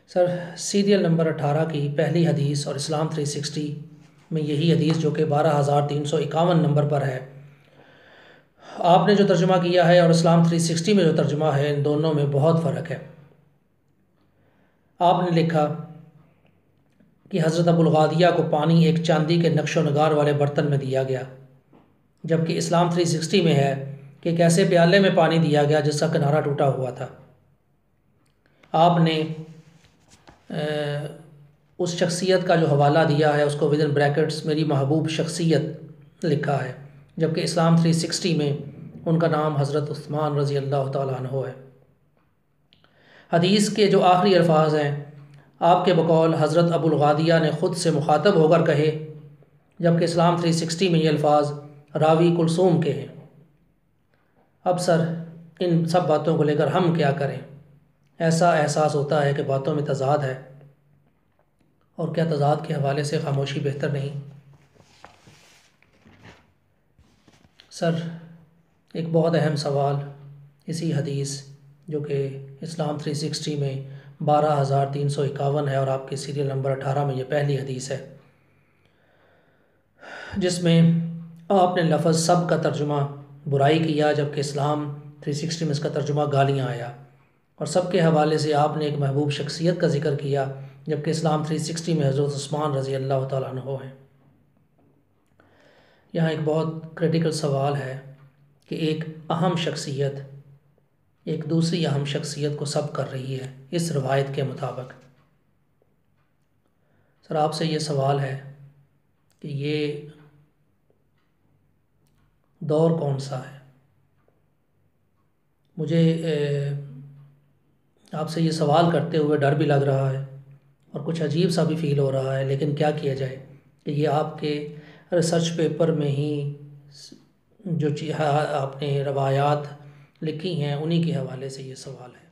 سر serial number 18 کی پہلی حدیث اور اسلام 360 میں یہی حدیث جو کہ 12,351 نمبر پر ہے، آپ نے جو ترجمہ کیا ہے اور اسلام 360 میں جو ترجمہ ہے، ان دونوں میں بہت فرق ہے۔ آپ نے لکھا کہ حضرت ابو الغادیہ کو پانی ایک چاندی کے نقش و نگار والے برتن میں دیا گیا، جبکہ اسلام 360 میں ہے کہ ایک ایسے پیالے میں پانی دیا گیا جس کا کنارہ ٹوٹا ہوا تھا۔ آپ نے اس شخصیت کا جو حوالہ دیا ہے اس کو ودن بریکٹس میری محبوب شخصیت لکھا ہے، جبکہ اسلام 360 میں ان کا نام حضرت عثمان رضی اللہ تعالیٰ عنہ ہے۔ حدیث کے جو آخری الفاظ ہیں آپ کے بقول حضرت ابو الغادیہ نے خود سے مخاطب ہو کر کہے، جبکہ اسلام 360 میں یہ الفاظ راوی کلثوم کے ہیں۔ اب سر ان سب باتوں کو لے کر ہم کیا کریں؟ ایسا احساس ہوتا ہے کہ باتوں میں تضاد ہے، اور کیا تضاد کے حوالے سے خاموشی بہتر نہیں؟ سر ایک بہت اہم سوال اسی حدیث جو کہ اسلام 360 میں 12,351 ہے اور آپ کے سیریل نمبر 18 میں یہ پہلی حدیث ہے، جس میں آپ نے لفظ سب کا ترجمہ برائی کیا، جبکہ اسلام 360 میں اس کا ترجمہ گالیاں آیا، اور سب کے حوالے سے آپ نے ایک محبوب شخصیت کا ذکر کیا، جبکہ اسلام 360 میں حضرت عثمان رضی اللہ تعالیٰ عنہ ہیں۔ یہاں ایک بہت کریٹیکل سوال ہے کہ ایک اہم شخصیت ایک دوسری اہم شخصیت کو سب کر رہی ہے اس روایت کے مطابق۔ سر آپ سے یہ سوال ہے کہ یہ دور کون سا ہے؟ مجھے آپ سے یہ سوال کرتے ہوئے ڈر بھی لگ رہا ہے اور کچھ عجیب سا بھی فیل ہو رہا ہے، لیکن کیا کیا جائے کہ یہ آپ کے ریسرچ پیپر میں ہی جو آپ نے روایات لکھی ہیں انہی کے حوالے سے یہ سوال ہے۔